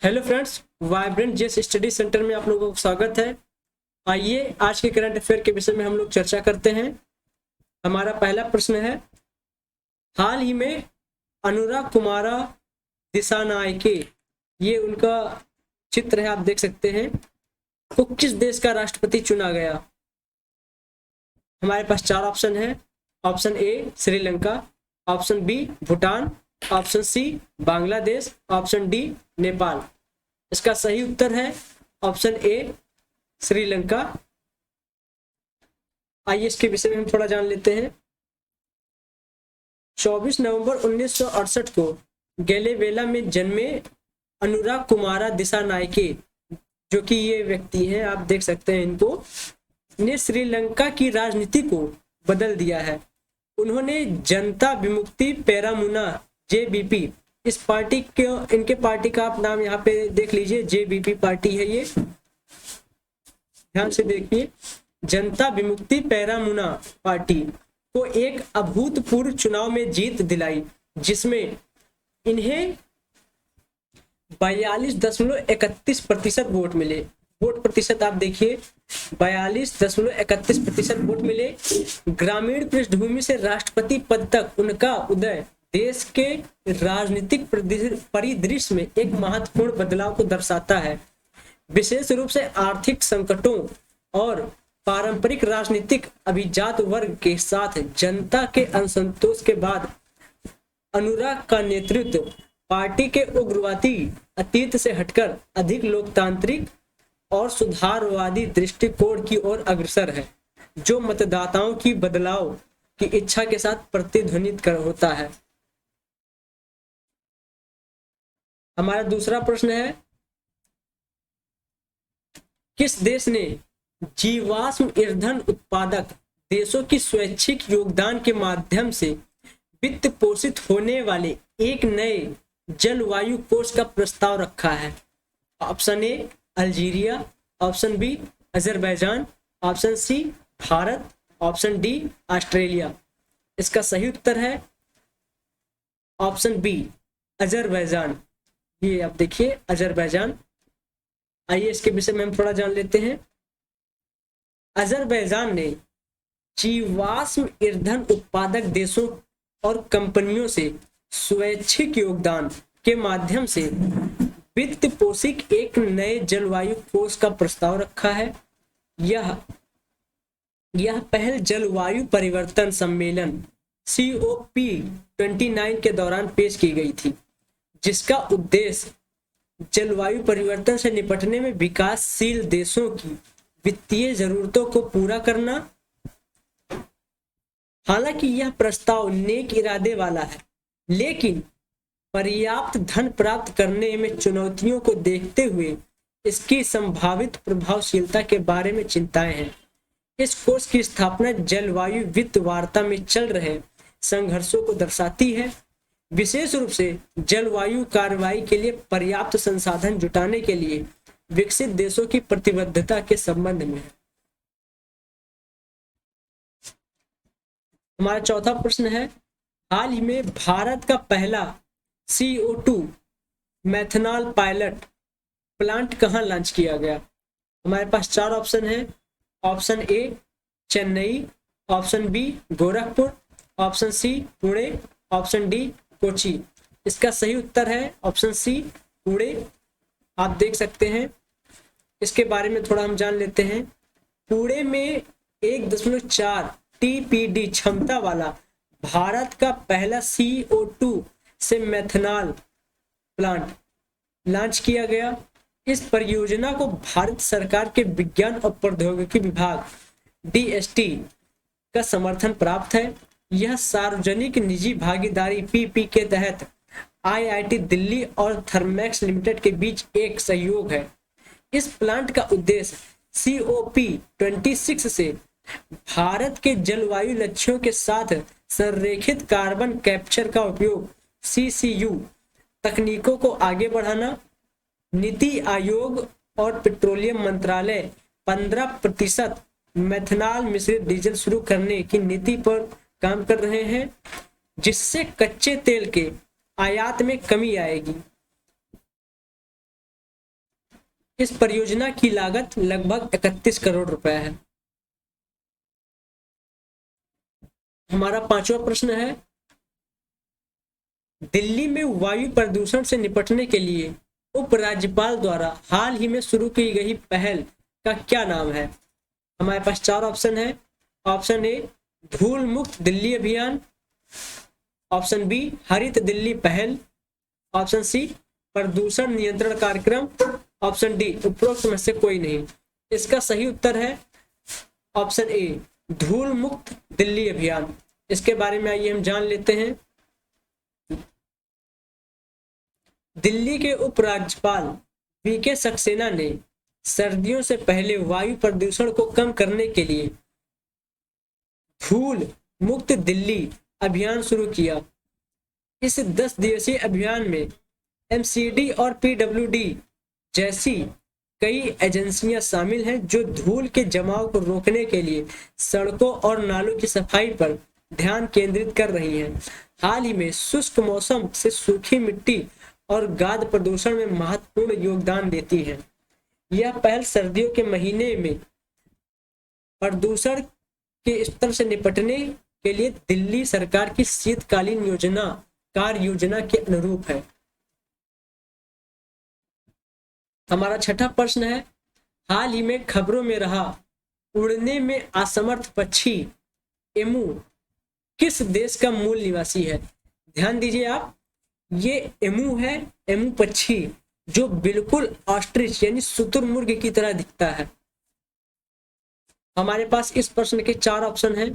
Hello friends, vibrant जेस study centre में आप लोगों को स्वागत है। आइए आज के करंट अफेयर के विषय में हम लोग चर्चा करते हैं। हमारा पहला प्रश्न है, हाल ही में अनुराग कुमारा दिसानायके, ये उनका चित्र है, आप देख सकते हैं, को किस देश का राष्ट्रपति चुना गया? हमारे पास चार ऑप्शन है। Option A Sri Lanka, option B Bhutan, option C Bangladesh, option D Nepal. इसका सही उत्तर है ऑप्शन ए श्रीलंका। आइए इसके विषय में हम थोड़ा जान लेते हैं। 24 नवंबर 1968 को गैलेवेला में जन्मे अनुराग कुमारा दिसानायके, जो कि ये व्यक्ति हैं, आप देख सकते हैं इनको, ने श्रीलंका की राजनीति को बदल दिया है। उन्होंने जनता विमुक्ति पेरामुना जेबीपी, इस पार्टी के, इनके पार्टी का आप नाम यहाँ पे देख लीजिए, जेबीपी पार्टी है ये, ध्यान से देखिए, जनता विमुक्ति पेरामुना पार्टी को एक अभूतपूर्व चुनाव में जीत दिलाई, जिसमें इन्हें 42.31% वोट मिले। वोट प्रतिशत आप देखिए, 42.31% वोट मिले। ग्रामीण पृष्ठभूमि से राष्ट्रपति पद तक उनका उदय देश के राजनीतिक परिदृश्य में एक महत्वपूर्ण बदलाव को दर्शाता है। विशेष रूप से आर्थिक संकटों और पारंपरिक राजनीतिक अभिजात वर्ग के साथ जनता के असंतोष के बाद अनुराग का नेतृत्व पार्टी के उग्रवादी अतीत से हटकर अधिक लोकतांत्रिक और सुधारवादी दृष्टिकोण की ओर अग्रसर है, जो मतदाताओं की बदलाव की इच्छा के साथ प्रतिध्वनित कर होता है। हमारा दूसरा प्रश्न है, किस देश ने जीवाश्म ईंधन उत्पादक देशों की स्वैच्छिक योगदान के माध्यम से वित्त पोषित होने वाले एक नए जलवायु कोष का प्रस्ताव रखा है? Option A Algeria, option B Azerbaijan, option C Bharat, option D Australia. इसका सही उत्तर है ऑप्शन बी अजरबैजान। ये आप देखिए अजरबैजान। आइए इसके विषय में हम थोड़ा जान लेते हैं। अजरबैजान ने जीवाश्म ईंधन उत्पादक देशों और कंपनियों से स्वैच्छिक योगदान के माध्यम से वित्त पोषित एक नए जलवायु कोष का प्रस्ताव रखा है। यह पहल जलवायु परिवर्तन सम्मेलन COP29 के दौरान पेश की गई थी, जिसका उद्देश्य जलवायु परिवर्तन से निपटने में विकासशील देशों की वित्तीय जरूरतों को पूरा करना। हालांकि यह प्रस्ताव नेक इरादे वाला है, लेकिन पर्याप्त धन प्राप्त करने में चुनौतियों को देखते हुए इसकी संभावित प्रभावशीलता के बारे में चिंताएं हैं। इस कोष की स्थापना जलवायु वित्त वार्ता में चल रहे संघर्षों को दर्शाती है, विशेष रूप से जलवायु कार्रवाई के लिए पर्याप्त संसाधन जुटाने के लिए विकसित देशों की प्रतिबद्धता के संबंध में है। हमारा चौथा प्रश्न है, हाल ही में भारत का पहला CO2 मेथनॉल पायलट प्लांट कहां लॉन्च किया गया? हमारे पास चार ऑप्शन है। Option A Chennai, option B Gorakhpur, option C Pune, option D Kochi. इसका सही उत्तर है ऑप्शन सी पुणे। आप देख सकते हैं, इसके बारे में थोड़ा हम जान लेते हैं। पुणे में 1.4 TPD क्षमता वाला भारत का पहला CO2 से मेथनॉल प्लांट लॉन्च किया गया। इस परियोजना को भारत सरकार के विज्ञान और प्रौद्योगिकी विभाग DST का समर्थन प्राप्त है। यह सार्वजनिक निजी भागीदारी PP के तहत IIT दिल्ली और थर्मैक्स लिमिटेड के बीच एक सहयोग है। इस प्लांट का उद्देश्य COP26 से भारत के जलवायु लक्ष्यों के साथ संरेखित कार्बन कैप्चर का उपयोग CCU तकनीकों को आगे बढ़ाना। नीति आयोग और पेट्रोलियम मंत्रालय 15% मेथनॉल मिश्रित डीजल शुरू करने की नीति पर काम कर रहे हैं, जिससे कच्चे तेल के आयात में कमी आएगी। इस परियोजना की लागत लगभग 31 करोड़ रुपए है। हमारा पांचवा प्रश्न है, दिल्ली में वायु प्रदूषण से निपटने के लिए उपराज्यपाल द्वारा हाल ही में शुरू की गई पहल का क्या नाम है? हमारे पास चार ऑप्शन है। ऑप्शन ए धूल मुक्त दिल्ली अभियान, ऑप्शन बी हरित दिल्ली पहल, ऑप्शन सी प्रदूषण नियंत्रण कार्यक्रम, ऑप्शन डी उपरोक्त में से कोई नहीं। इसका सही उत्तर है ऑप्शन ए धूल मुक्त दिल्ली अभियान। इसके बारे में आइए हम जान लेते हैं। दिल्ली के उपराज्यपाल वीके सक्सेना ने सर्दियों से पहले वायु प्रदूषण को कम करने के लिए धूल मुक्त दिल्ली अभियान शुरू किया। इस 10 दिवसीय अभियान में एमसीडी और पीडब्ल्यूडी जैसी कई एजेंसियां शामिल हैं जो धूल के जमाव को रोकने के लिए सड़कों और नालों की सफाई पर ध्यान केंद्रित कर रही हैं। हाल ही में शुष्क मौसम से सूखी मिट्टी और गाद प्रदूषण में महत्वपूर्ण योगदान देती है। यह पहल सर्दियों के महीने में प्रदूषण के स्तर से निपटने के लिए दिल्ली सरकार की शीतकालीन कार्य योजना के अनुरूप है। हमारा छठा प्रश्न है, हाल ही में खबरों में रहा उड़ने में असमर्थ पक्षी एमू किस देश का मूल निवासी है? ध्यान दीजिए आप, ये एमू है, एमू पक्षी जो बिल्कुल ऑस्ट्रिच यानी शुतुरमुर्ग की तरह दिखता है। हमारे पास इस प्रश्न के चार ऑप्शन हैं।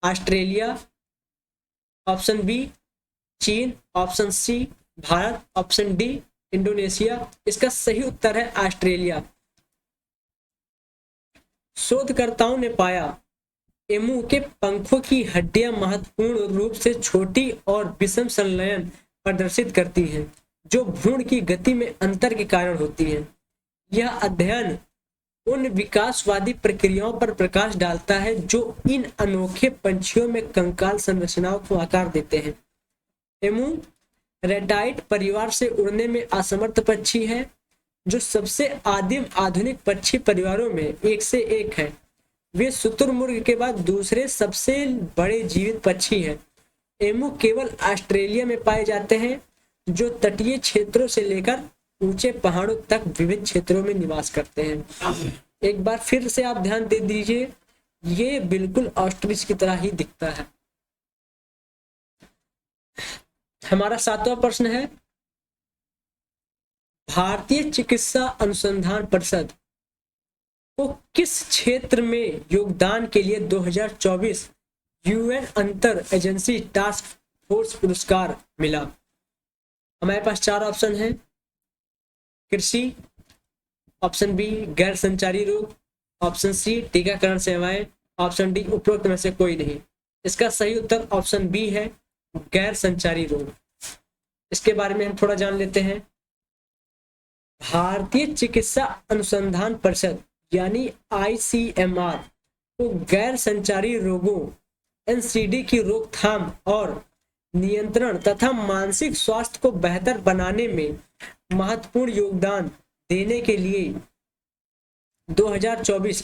ऑस्ट्रेलिया, ऑप्शन बी चीन, option C Bharat, option D Indonesia. इसका सही उत्तर है ऑस्ट्रेलिया। शोधकर्ताओं ने पाया एमू के पंखों की हड्डियां महत्वपूर्ण रूप से छोटी और विषम संलयन प्रदर्शित करती हैं जो भ्रूण की गति में अंतर के कारण होती हैं। यह अध्ययन उन विकासवादी प्रक्रियाओं पर प्रकाश डालता है जो इन अनोखे पंछियों में कंकाल संरचनाओं को आकार देते हैं। एमू रेटाइट परिवार से उड़ने में असमर्थ पक्षी है जो सबसे आदिम आधुनिक पक्षी परिवारों में एक से एक है। वे शुतुरमुर्ग के बाद दूसरे सबसे बड़े जीवित पक्षी हैं। एमू केवल ऑस्ट्रेलिया में पाए जाते हैं जो तटीय क्षेत्रों से लेकर ऊंचे पहाड़ों तक विविध क्षेत्रों में निवास करते हैं। एक बार फिर से आप ध्यान दे दीजिए, ये बिल्कुल ऑस्ट्रिच की तरह ही दिखता है। हमारा सातवां प्रश्न है, भारतीय चिकित्सा अनुसंधान परिषद को किस क्षेत्र में योगदान के लिए 2024 यूएन अंतर एजेंसी टास्क फोर्स पुरस्कार मिला? हमारे पास चार ऑप्शन हैं। कृषि, ऑप्शन बी गैर संचारी रोग, ऑप्शन सी टीकाकरण सेवाएं, ऑप्शन डी उपरोक्त में से कोई नहीं। इसका सही उत्तर ऑप्शन बी है गैर संचारी रोग। इसके बारे में हम थोड़ा जान लेते हैं। भारतीय चिकित्सा अनुसंधान परिषद यानी आईसीएमआर को गैर संचारी रोगों एनसीडी की रोकथाम और नियंत्रण तथा मानसिक स्वास्थ्य को बेहतर बनाने में महत्वपूर्ण योगदान देने के लिए 2024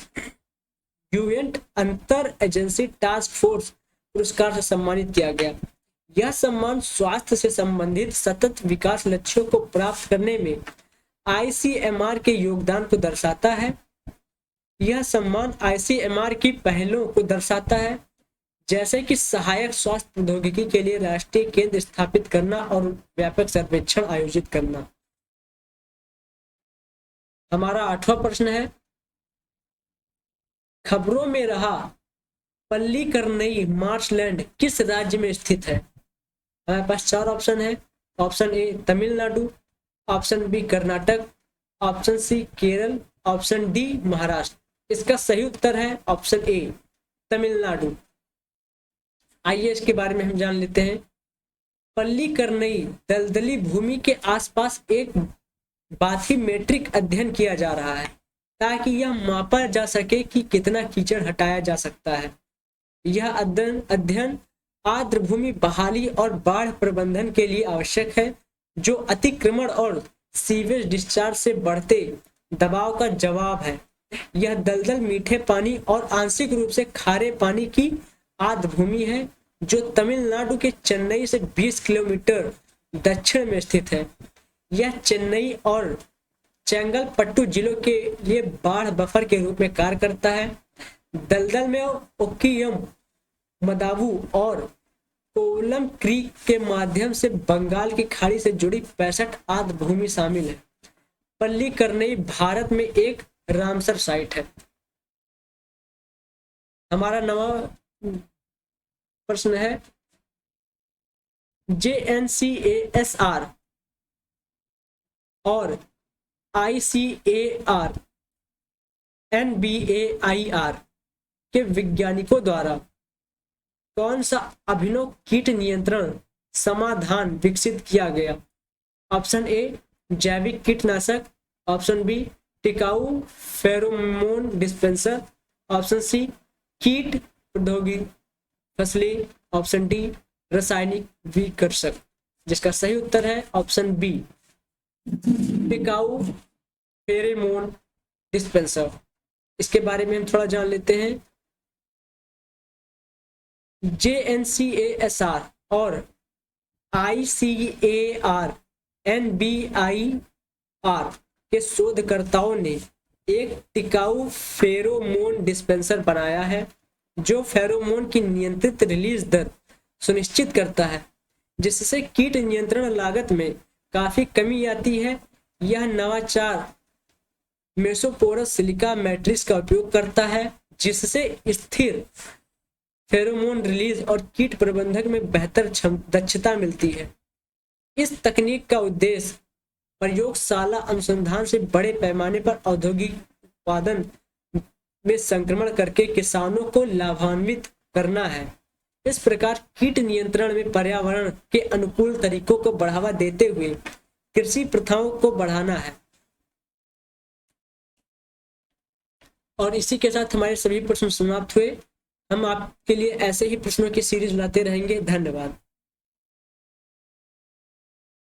यूएन अंतर एजेंसी टास्क फोर्स पुरस्कार से सम्मानित किया गया। यह सम्मान स्वास्थ्य से संबंधित सतत विकास लक्ष्यों को प्राप्त करने में आईसीएमआर के योगदान को दर्शाता है। यह सम्मान आईसीएमआर की पहलों को दर्शाता है, जैसे कि सहायक स्वास्थ्य प्रौद्योगिकी के लिए राष्ट्रीय केंद्र स्थापित करना और व्यापक सर्वेक्षण आयोजित करना। हमारा आठवां प्रश्न है, खबरों में रहा पल्लीकरनई मार्शलैंड किस राज्य में स्थित है? हमारे पास चार ऑप्शन है। Option A Tamil Nadu, option B Karnataka, option C Kerala, option D Maharashtra. इसका सही उत्तर है ऑप्शन ए तमिलनाडु। आइए इसके बारे में हम जान लेते हैं। पल्लीकरनई दलदली भूमि के आसपास एक बाथीमेट्रिक अध्ययन किया जा रहा है ताकि यह मापा जा सके कि कितना कीचड़ हटाया जा सकता है। यह अध्ययन आर्द्र भूमि बहाली और बाढ़ प्रबंधन के लिए आवश्यक है, जो अतिक्रमण और सीवेज डिस्चार्ज से बढ़ते दबाव का जवाब है। यह दलदल मीठे पानी और आंशिक रूप से खारे पानी की आर्द्रभूमि है जो तमिलनाडु के चेन्नई से 20 किलोमीटर दक्षिण में स्थित है। यह चेन्नई और चेंगलपट्टू जिलों के लिए बाढ़ बफर के रूप में कार्य करता है। दलदल में ओक्कियम, मदावु और कोवलम क्रीक के माध्यम से बंगाल की खाड़ी से जुड़ी 65 आर्द्रभूमि शामिल है। पल्लीकरनई भारत में एक रामसर साइट है। हमारा नवा प्रश्न है, JNCASR और ICAR NBAIR के वैज्ञानिकों द्वारा कौन सा अभिनव कीट नियंत्रण समाधान विकसित किया गया? ऑप्शन ए जैविक कीटनाशक, ऑप्शन बी टिकाऊ फेरोमोन डिस्पेंसर, ऑप्शन सी कीट प्रौद्योगिकी फसली, ऑप्शन डी रासायनिक विकर्षक। जिसका सही उत्तर है ऑप्शन बी टिकाऊ फेरोमोन डिस्पेंसर। इसके बारे में हम थोड़ा जान लेते हैं। JNCASR और ICAR NBAIR के शोधकर्ताओं ने एक टिकाऊ फेरोमोन डिस्पेंसर बनाया है जो फेरोमोन की नियंत्रित रिलीज दर सुनिश्चित करता है, जिससे कीट नियंत्रण लागत में काफी कमी आती है। यह नवाचार मेसोपोरस सिलिका मैट्रिक्स का उपयोग करता है, जिससे स्थिर फेरोमोन रिलीज और कीट प्रबंधन में बेहतर दक्षता मिलती है। इस तकनीक का उद्देश्य प्रयोगशाला अनुसंधान से बड़े पैमाने पर औद्योगिक उत्पादन में संक्रमण करके किसानों को लाभान्वित करना है। इस प्रकार कीट नियंत्रण में पर्यावरण के अनुकूल तरीकों को बढ़ावा देते हुए कृषि प्रथाओं को बढ़ाना है। और इसी के साथ हमारे सभी प्रश्न समाप्त हुए। हम आपके लिए ऐसे ही प्रश्नों की सीरीज लाते रहेंगे। धन्यवाद।